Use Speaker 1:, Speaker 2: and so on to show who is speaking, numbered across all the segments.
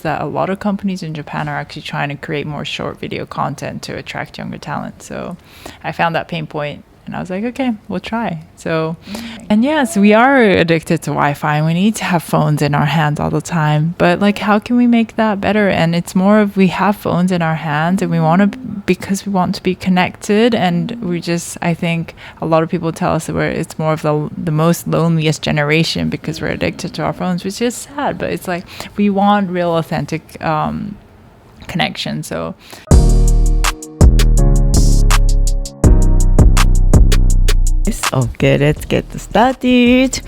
Speaker 1: that a lot of companies in Japan are actually trying to create more short video content to attract younger talent. So I found that pain point and I was like, okay, we'll try. So, and yes, we are addicted to Wi-Fi and we need to have phones in our hands all the time. But like, how can we make that better? And it's more of, we have phones in our hands and we want to, because we want to be connected. And we just, I think a lot of people tell us that it's more of the most loneliest generation because we're addicted to our phones, which is sad. But it's like, we want real authentic connection. So
Speaker 2: okay, let's get started.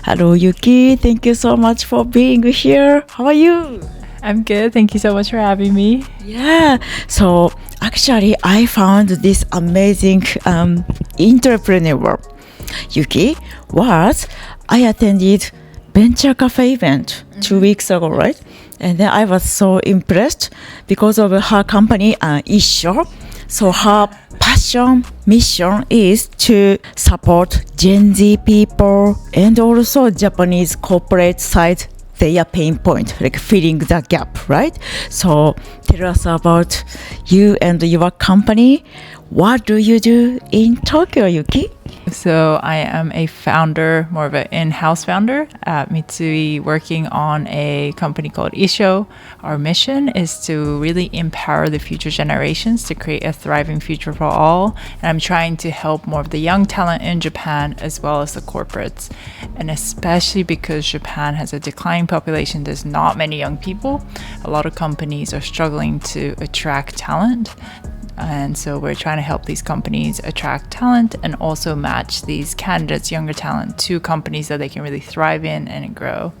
Speaker 2: Hello, Yuki. Thank you so much for being here. How are you?
Speaker 1: I'm good. Thank you so much for having me.
Speaker 2: Yeah. So actually, I found this amazing entrepreneur. Yuki I attended Venture Cafe event 2 weeks ago, right? And then I was so impressed because of her company, ISSHO. So her passion mission is to support Gen Z people and also Japanese corporate side their pain point, like filling the gap, right? So tell us about you and your company. What do you do in Tokyo, Yuki?
Speaker 1: So I am a founder, more of an in-house founder at Mitsui, working on a company called ISSHO. Our mission is to really empower the future generations to create a thriving future for all. And I'm trying to help more of the young talent in Japan as well as the corporates. And especially because Japan has a declining population, there's not many young people. A lot of companies are struggling to attract talent. And so we're trying to help these companies attract talent and also match these candidates, younger talent, to companies that they can really thrive in and grow.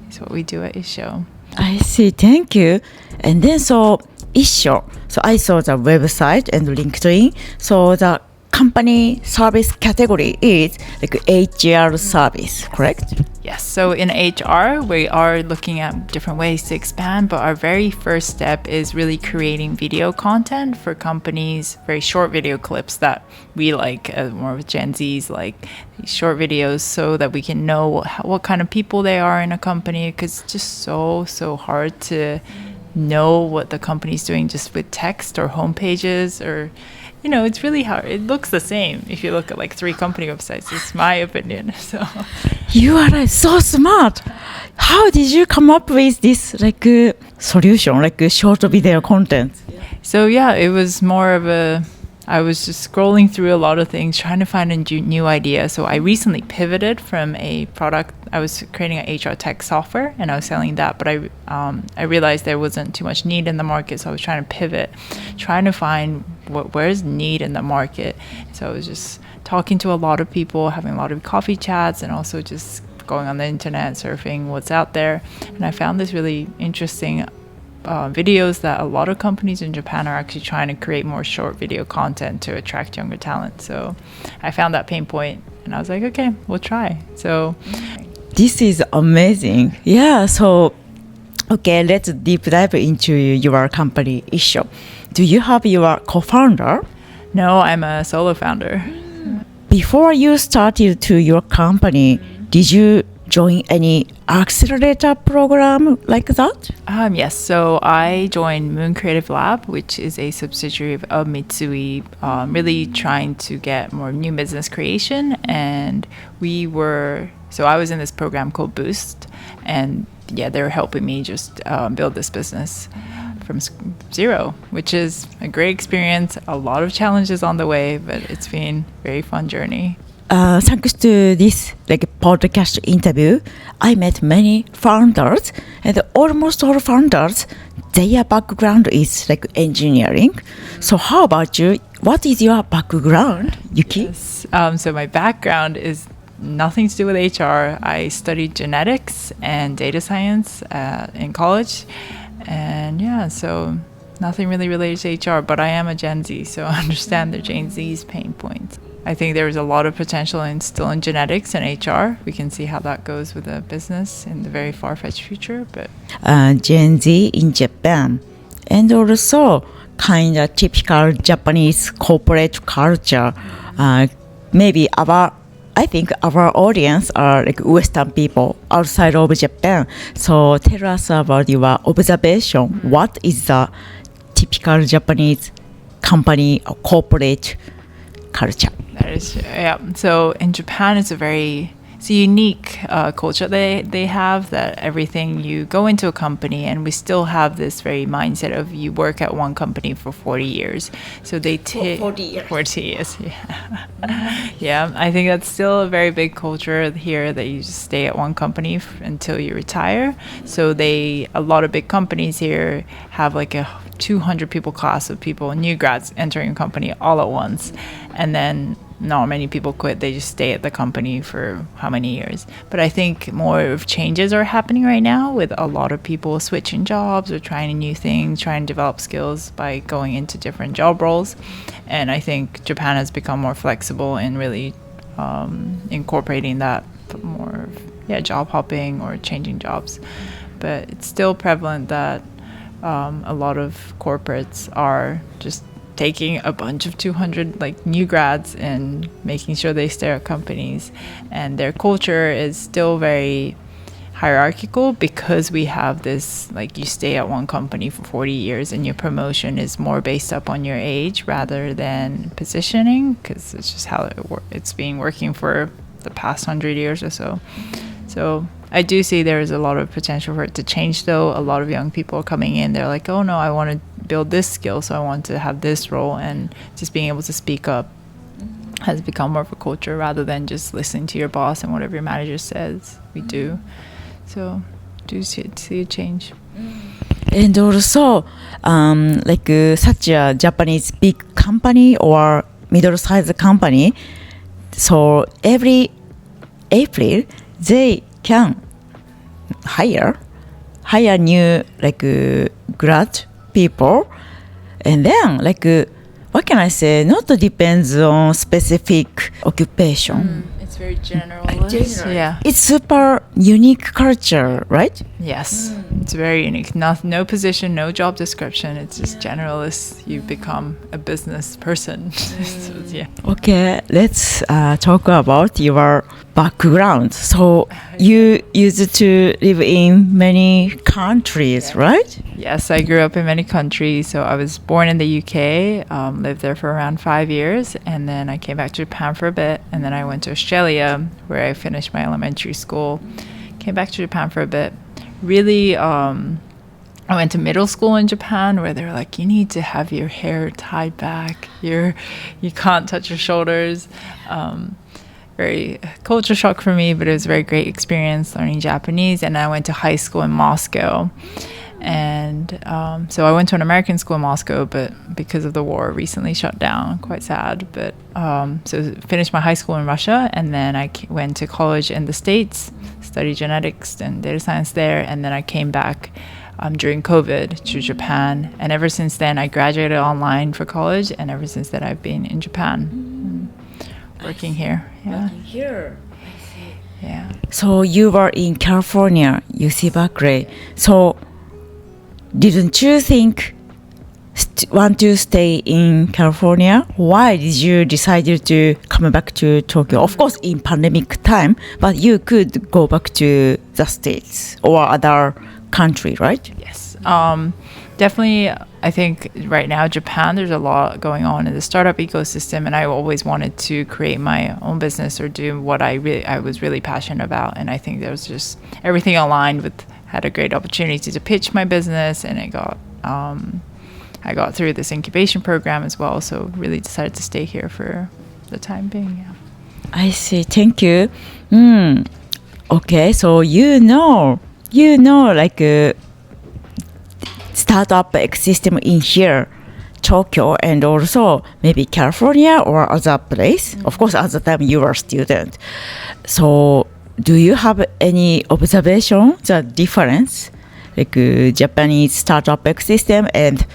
Speaker 1: It's what we do at ISSHO.
Speaker 2: I see. Thank you. And then so ISSHO. So I saw the website and LinkedIn. So the company service category is like HR service, correct?
Speaker 1: Yes. So in HR, we are looking at different ways to expand, but our very first step is really creating video content for companies, very short video clips that we like, more of Gen Zs, like these short videos so that we can know what kind of people they are in a company, because it's just so hard to know what the company's doing just with text or homepages or it's really hard. It looks the same if you look at like 3 company websites. It's my opinion. So
Speaker 2: you are so smart. How did you come up with this solution, short video content?
Speaker 1: So yeah, it was more of I was just scrolling through a lot of things, trying to find a new idea. So I recently pivoted from a product. I was creating an HR tech software and I was selling that, but I realized there wasn't too much need in the market. So I was trying to pivot, trying to find where's need in the market. So I was just talking to a lot of people, having a lot of coffee chats, and also just going on the internet, surfing what's out there. And I found this really interesting videos that a lot of companies in Japan are actually trying to create more short video content to attract younger talent. So I found that pain point and I was like, okay, we'll try. So
Speaker 2: this is amazing. Yeah. So, okay, let's deep dive into your company, ISSHO. Do you have your co-founder?
Speaker 1: No, I'm a solo founder.
Speaker 2: Before you started to your company, did you join any accelerator program like that?
Speaker 1: Yes, so I joined Moon Creative Lab, which is a subsidiary of Mitsui, really trying to get more new business creation. And I was in this program called Boost, and yeah, they were helping me just build this business from zero, which is a great experience. A lot of challenges on the way, but it's been a very fun journey.
Speaker 2: Thanks to this podcast interview, I met many founders, and almost all founders, their background is engineering. So how about you? What is your background, Yuki?
Speaker 1: Yes. So my background is nothing to do with HR. I studied genetics and data science in college, and yeah, so nothing really related to HR. But I am a Gen Z, so I understand the Gen Z's pain points. I think there's a lot of potential still in genetics and HR. We can see how that goes with a business in the very far-fetched future. But
Speaker 2: Gen Z in Japan, and also kind of typical Japanese corporate culture. Maybe our I think our audience are like Western people outside of Japan. So tell us about your observation. What is the typical Japanese company or corporate culture?
Speaker 1: That is, yeah. So in Japan, it's a unique culture they have, that everything, you go into a company, and we still have this very mindset of you work at one company for 40 years. So they take
Speaker 2: 40 years.
Speaker 1: 40 years, yeah. Yeah, I think that's still a very big culture here, that you just stay at one company until you retire. So a lot of big companies here have like a 200 people class of people, new grads entering a company all at once, and then not many people quit. They just stay at the company for how many years. But I think more of changes are happening right now, with a lot of people switching jobs or trying new things, trying to develop skills by going into different job roles. And I think Japan has become more flexible in really incorporating that more, job hopping or changing jobs. But it's still prevalent that a lot of corporates are just taking a bunch of 200 like new grads and making sure they stay at companies, and their culture is still very hierarchical, because we have this, like, you stay at one company for 40 years and your promotion is more based up on your age rather than positioning, because it's just how it's been working for the past 100 years or so. So I do see there is a lot of potential for it to change, though. A lot of young people are coming in. They're like, oh, no, I want to build this skill, so I want to have this role. And just being able to speak up has become more of a culture, rather than just listening to your boss and whatever your manager says. We do. So do see a change.
Speaker 2: And also, such a Japanese big company or middle-sized company, so every April, they can hire new grad people, and then what can I say? Not depends on specific occupation.
Speaker 1: It's very generalist. Yeah.
Speaker 2: It's super unique culture, right?
Speaker 1: Yes. It's very unique. No position, no job description. It's just generalist. You become a business person. So, yeah.
Speaker 2: Okay, let's talk about your background. So you used to live in many countries, right?
Speaker 1: Yes, I grew up in many countries. So I was born in the UK, lived there for around 5 years, and then I came back to Japan for a bit, and then I went to Australia, where I finished my elementary school. Came back to Japan for a bit. Really, I went to middle school in Japan, where they were like, you need to have your hair tied back. You can't touch your shoulders. Very culture shock for me, but it was a very great experience learning Japanese. And I went to high school in Moscow. And so I went to an American school in Moscow, but because of the war, recently shut down. Quite sad. But so finished my high school in Russia, and then I went to college in the States, studied genetics and data science there, and then I came back during COVID to Japan. And ever since then, I graduated online for college, and ever since then, I've been in Japan, working here. Yeah.
Speaker 2: Working here. I see.
Speaker 1: Yeah.
Speaker 2: So you were in California, UC Berkeley. So didn't you think want to stay in California? Why did you decide to come back to Tokyo? Of course, in pandemic time, but you could go back to the States or other country, right?
Speaker 1: Yes. Definitely, I think right now, Japan, there's a lot going on in the startup ecosystem, and I always wanted to create my own business or do what I was really passionate about. And I think there was just everything aligned with, had a great opportunity to pitch my business, and I got through this incubation program as well. So really decided to stay here for the time being. Yeah.
Speaker 2: I see. Thank you. Okay, so startup ecosystem in here, Tokyo, and also maybe California or other place. Of course, at the time you were a student. So do you have any observation, the difference, Japanese startup ecosystem and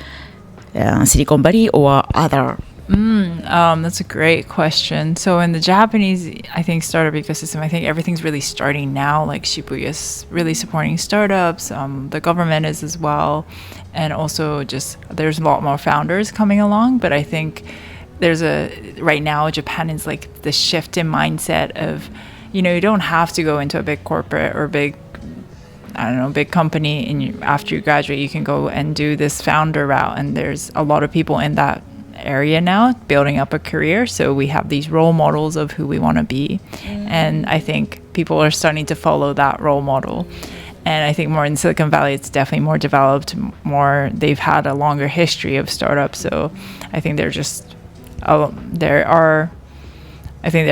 Speaker 2: Silicon Valley or other?
Speaker 1: That's a great question. So in the Japanese, I think, startup ecosystem, I think everything's really starting now. Like Shibuya is really supporting startups. The government is as well. And also just there's a lot more founders coming along. But I think right now Japan is like the shift in mindset of, you don't have to go into a big corporate or big company, and after you graduate, you can go and do this founder route. And there's a lot of people in that area now building up a career. So we have these role models of who we want to be. And I think people are starting to follow that role model. And I think more in Silicon Valley, it's definitely more developed, they've had a longer history of startups. So I think they're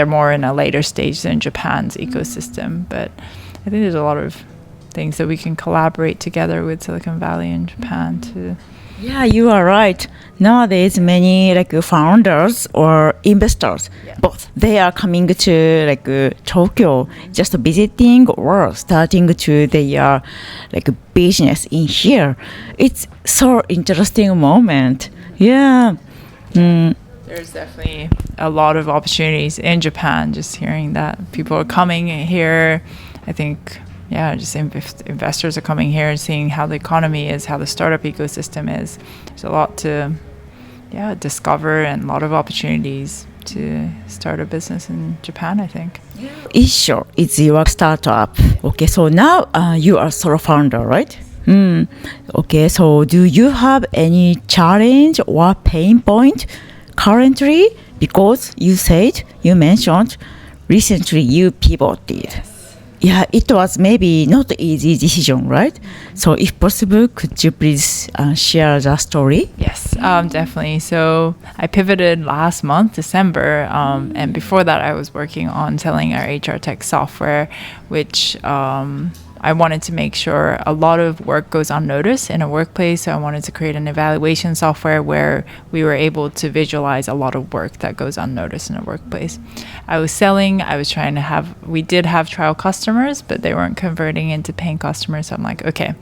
Speaker 1: more in a later stage than Japan's ecosystem. But I think there's a lot of things that we can collaborate together with Silicon Valley and Japan to.
Speaker 2: Yeah, you are right. Nowadays, many founders or investors, both they are coming to Tokyo, just visiting or starting to their business in here. It's so interesting moment. Yeah.
Speaker 1: There's definitely a lot of opportunities in Japan. Just hearing that people are coming here, I think. Yeah, just investors are coming here and seeing how the economy is, how the startup ecosystem is. There's a lot to discover and a lot of opportunities to start a business in Japan, I think.
Speaker 2: ISSHO is your startup. Okay, so now you are solo founder, right? Okay, so do you have any challenge or pain point currently? Because you mentioned recently you pivoted.
Speaker 1: Yes.
Speaker 2: Yeah, it was maybe not an easy decision, right? So if possible, could you please share the story?
Speaker 1: Yes, definitely. So I pivoted last month, December, and before that I was working on selling our HR tech software, which I wanted to make sure a lot of work goes unnoticed in a workplace. So I wanted to create an evaluation software where we were able to visualize a lot of work that goes unnoticed in a workplace. We did have trial customers, but they weren't converting into paying customers. So I'm like, okay,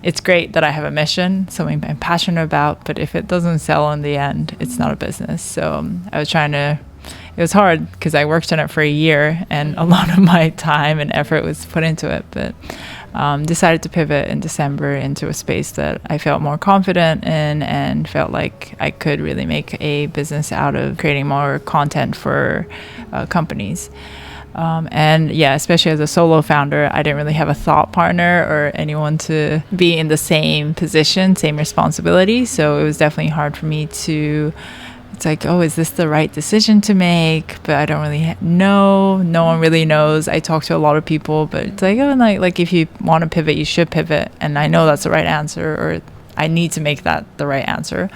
Speaker 1: it's great that I have a mission, something I'm passionate about, but if it doesn't sell in the end, it's not a business. So it was hard because I worked on it for a year and a lot of my time and effort was put into it, but decided to pivot in December into a space that I felt more confident in and felt like I could really make a business out of creating more content for companies. And yeah, especially as a solo founder, I didn't really have a thought partner or anyone to be in the same position, same responsibility. So it was definitely hard for me to. It's like, oh, is this the right decision to make? But I don't really know. No one really knows. I talk to a lot of people, but it's like, oh, like if you want to pivot, you should pivot. And I know that's the right answer, or I need to make that the right answer.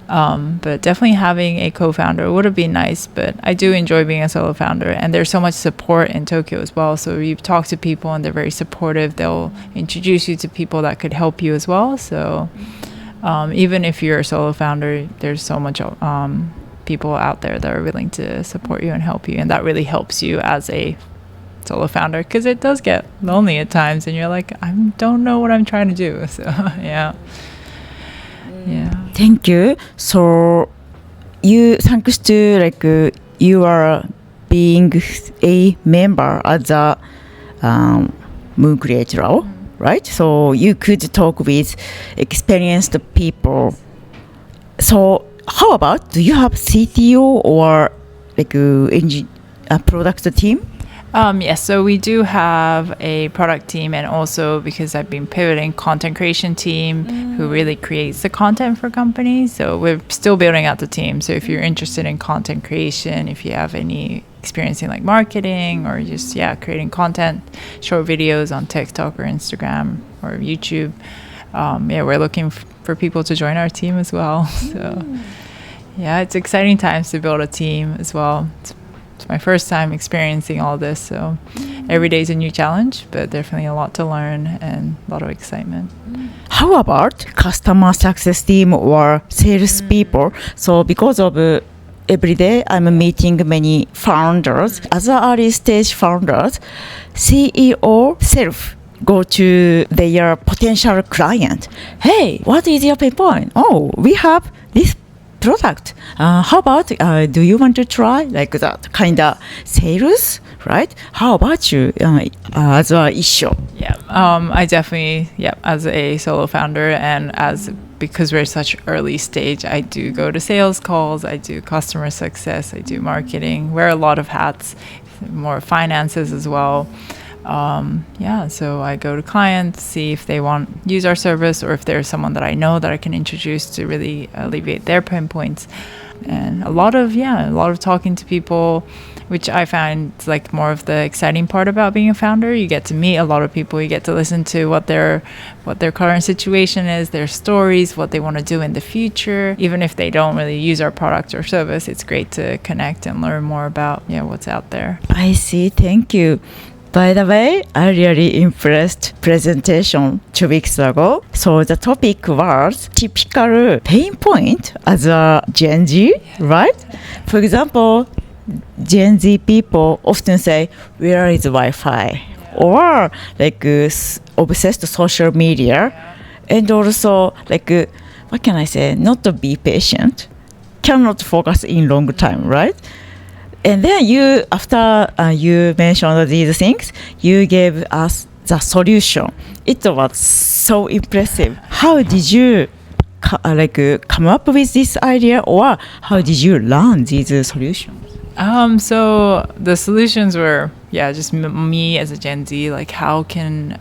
Speaker 1: But definitely having a co-founder would have been nice. But I do enjoy being a solo founder, and there's so much support in Tokyo as well. So you talk to people, and they're very supportive. They'll introduce you to people that could help you as well. So. Even if you're a solo founder, there's so much people out there that are willing to support you and help you, and that really helps you as a solo founder because it does get lonely at times, and you're like, I don't know what I'm trying to do. So yeah.
Speaker 2: Thank you. So thanks to you are being a member as a Moon Creator. Right? So you could talk with experienced people. So how about, do you have CTO or a product team?
Speaker 1: Yes, so we do have a product team, and also because I've been pivoting, content creation team who really creates the content for companies. So we're still building out the team. So if you're interested in content creation, if you have any experience in like marketing or just creating content, short videos on TikTok or Instagram or YouTube, we're looking for people to join our team as well. So it's exciting times to build a team as well. It's my first time experiencing all this, so every day is a new challenge, but definitely a lot to learn and a lot of excitement.
Speaker 2: How about customer success team or sales people? So because of every day I'm meeting many founders, other early stage founders, CEO self go to their potential client. Hey, what is your pain point? Oh, we have this product. How about, do you want to try? Like that kind of sales right? How about you as a issue?
Speaker 1: Yeah, I definitely, as a solo founder and because we're such early stage, I do go to sales calls, I do customer success, I do marketing, wear a lot of hats, more finances as well. So I go to clients, see if they want use our service or if there's someone that I know that I can introduce to really alleviate their pain points. And a lot of talking to people, which I find is like more of the exciting part about being a founder. You get to meet a lot of people, you get to listen to what their current situation is, their stories, what they want to do in the future. Even if they don't really use our product or service, it's great to connect and learn more about what's out there.
Speaker 2: I see. Thank you. By the way, I really impressed presentation 2 weeks ago. So the topic was typical pain point as a Gen Z, right? For example, Gen Z people often say, where is Wi-Fi? Or like obsessed social media. And also like, what can I say? Not to be patient. Cannot focus in long time, right? And then after you mentioned these things, you gave us the solution. It was so impressive. How did you come up with this idea, or how did you learn these solutions?
Speaker 1: So the solutions were, just me as a Gen Z, like how can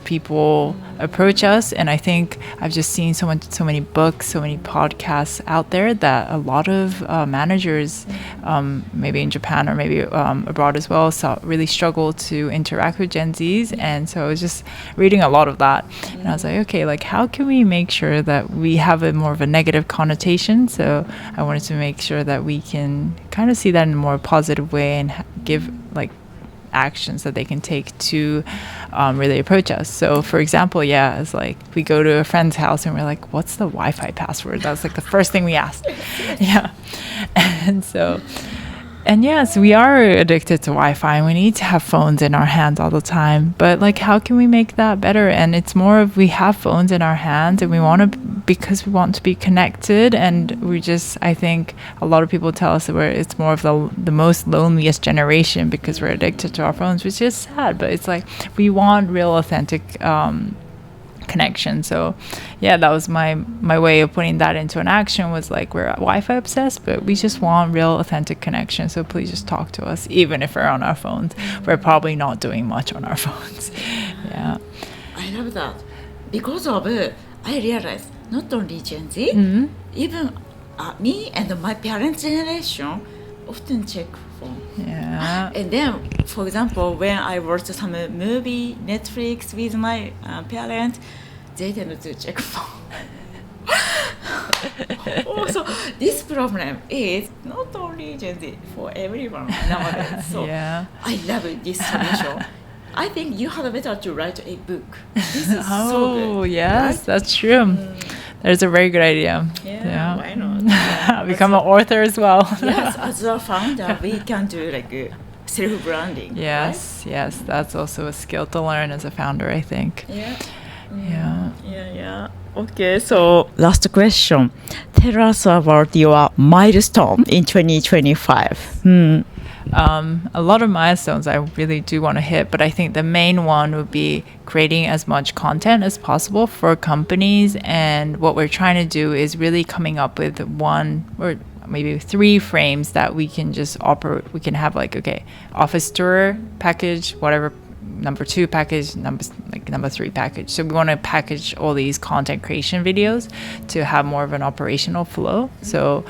Speaker 1: people approach us? And I think I've just seen so many books, so many podcasts out there that a lot of managers, maybe in Japan or maybe abroad as well, really struggle to interact with Gen Zs. And so I was just reading a lot of that, and I was like, okay, like how can we make sure that we have a more of a negative connotation? So I wanted to make sure that we can kind of see that in a more positive way and give like actions that they can take to really approach us. So for example, it's like we go to a friend's house and we're like, what's the Wi-Fi password? That's like the first thing we asked. And yes, we are addicted to Wi-Fi and we need to have phones in our hands all the time. But like, how can we make that better? And it's more of we have phones in our hands and because we want to be connected. And I think a lot of people tell us that it's more of the most loneliest generation because we're addicted to our phones, which is sad. But it's like we want real authentic connection. So that was my way of putting that into an action, was like we're Wi-Fi obsessed, but we just want real authentic connection. So please just talk to us, even if we're on our phones. We're probably not doing much on our phones.
Speaker 2: I love that. Because of it, I realized not only Gen Z, even me and my parents' generation often check phone. And then, for example, when I watched some movie, Netflix with my parents, they tend to check phone. Also, this problem is not only Gen Z, for everyone nowadays. So I love this solution. I think you had better to write a book. This is so good.
Speaker 1: Oh, yes, right? That's true. That's a very good idea.
Speaker 2: Why not?
Speaker 1: Become an author as well.
Speaker 2: Yes, as a founder, we can do like self-branding.
Speaker 1: Yes, right? Yes, that's also a skill to learn as a founder, I think.
Speaker 2: Okay, so last question. Tell us about your milestone in 2025.
Speaker 1: A lot of milestones I really do want to hit, but I think the main one would be creating as much content as possible for companies. And what we're trying to do is really coming up with 1 or maybe 3 frames that we can just operate. We can have like, okay, office tour package, whatever, number 2 package, number 3 package. So we want to package all these content creation videos to have more of an operational flow. So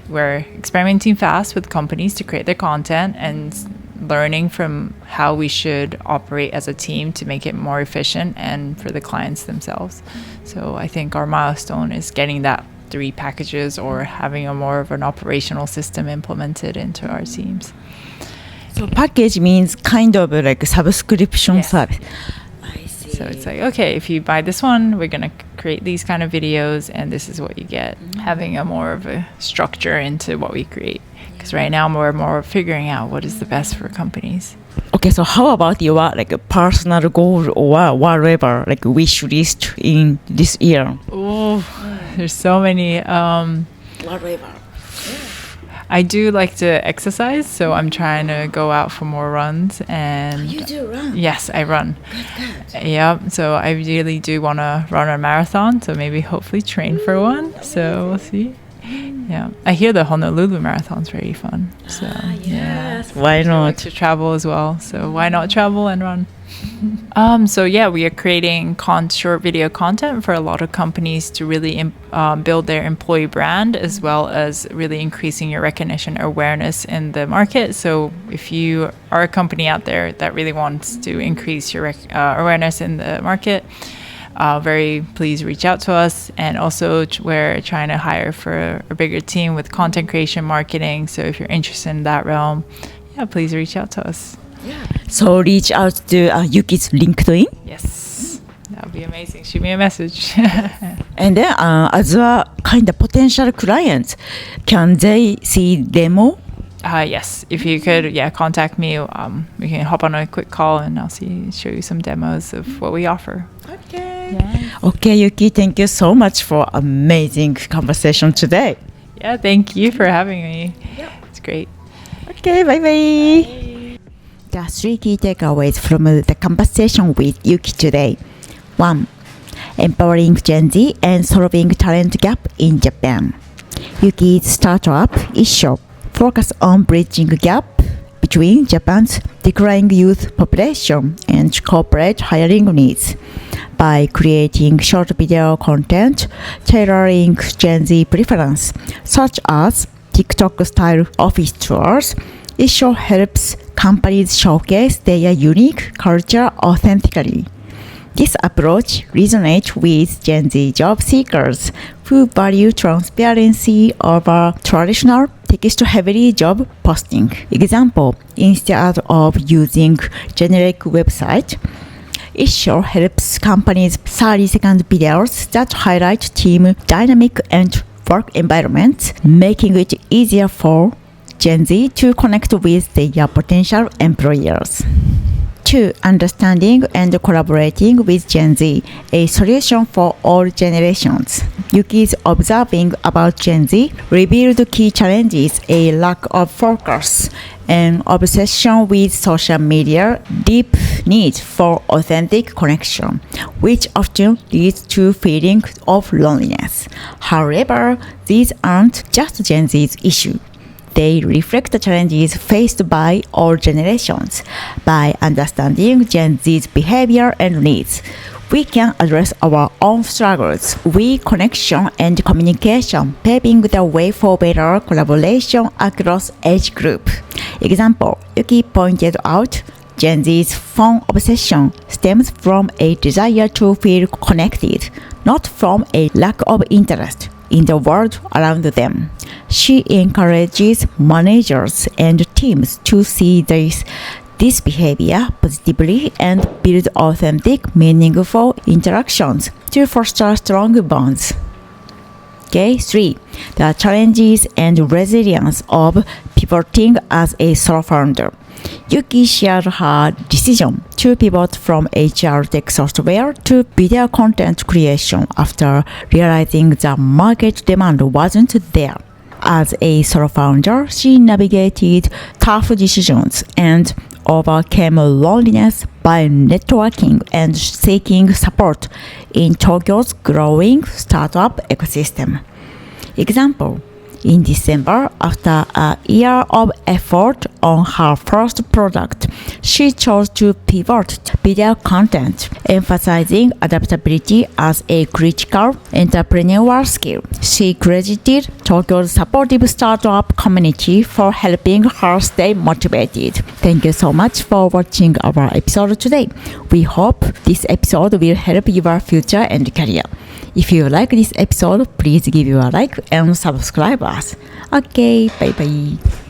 Speaker 1: we're experimenting fast with companies to create their content and learning from how we should operate as a team to make it more efficient and for the clients themselves. So I think our milestone is getting that 3 packages or having a more of an operational system implemented into our teams.
Speaker 2: So package means kind of like a subscription service. I see.
Speaker 1: So it's like, okay, if you buy this one, we're going to create these kind of videos and this is what you get. Having a more of a structure into what we create. Because right now we're more figuring out what is the best for companies.
Speaker 2: Okay, so how about your like a personal goal or whatever, like wish list in this year?
Speaker 1: Oh, there's so many.
Speaker 2: Whatever.
Speaker 1: I do like to exercise, so I'm trying to go out for more runs. And
Speaker 2: You do run.
Speaker 1: yes, I run.
Speaker 2: Good.
Speaker 1: Yeah, so I really do want to run a marathon, so maybe hopefully train for one. So we'll see. Yeah, I hear the Honolulu marathon's very fun. So yeah,
Speaker 2: Why
Speaker 1: I like
Speaker 2: not?
Speaker 1: to travel as well. So why not travel and run? So yeah, we are creating short video content for a lot of companies to really build their employee brand, as well as really increasing your recognition awareness in the market. So if you are a company out there that really wants to increase your awareness in the market, very please reach out to us. And also we're trying to hire for a bigger team with content creation marketing. So if you're interested in that realm, yeah, please reach out to us.
Speaker 2: So reach out to Yuki's LinkedIn.
Speaker 1: Yes, that would be amazing. Shoot me a message.
Speaker 2: And then as a kind of potential client, can they see demo?
Speaker 1: Yes, if you could, contact me. We can hop on a quick call and I'll show you some demos of what we offer.
Speaker 2: Okay.
Speaker 1: Yeah.
Speaker 2: Okay, Yuki, thank you so much for amazing conversation today.
Speaker 1: Yeah, thank you for having me. It's great.
Speaker 2: Okay, bye-bye. There are 3 key takeaways from the conversation with Yuki today. 1. Empowering Gen Z and solving talent gap in Japan. Yuki's startup, ISSHO, focus on bridging gap between Japan's declining youth population and corporate hiring needs by creating short video content tailoring Gen Z preference, such as TikTok-style office tours. ISSHO helps companies showcase their unique culture authentically. This approach resonates with Gen Z job seekers who value transparency over traditional text-heavy job posting. Example, instead of using generic website, ISSHO helps companies 30-second videos that highlight team dynamic and work environments, making it easier for Gen Z to connect with their potential employers. 2. Understanding and collaborating with Gen Z, a solution for all generations. Yuki's observing about Gen Z revealed key challenges: a lack of focus, an obsession with social media, deep need for authentic connection, which often leads to feelings of loneliness. However, these aren't just Gen Z's issue. They reflect the challenges faced by all generations. By understanding Gen Z's behavior and needs, we can address our own struggles with connection and communication, paving the way for better collaboration across age group. Example, Yuki pointed out Gen Z's phone obsession stems from a desire to feel connected, not from a lack of interest in the world around them. She encourages managers and teams to see this behavior positively and build authentic, meaningful interactions to foster strong bonds. Okay, 3. The challenges and resilience of pivoting as a solo founder. Yuki shared her decision to pivot from HR tech software to video content creation after realizing the market demand wasn't there. As a solo founder, she navigated tough decisions and overcame loneliness by networking and seeking support in Tokyo's growing startup ecosystem. Example, in December, after a year of effort on her first product, she chose to pivot to video content, emphasizing adaptability as a critical entrepreneurial skill. She credited Tokyo's supportive startup community for helping her stay motivated. Thank you so much for watching our episode today. We hope this episode will help your future and career. If you like this episode, please give you a like and subscribe us. Okay, bye bye.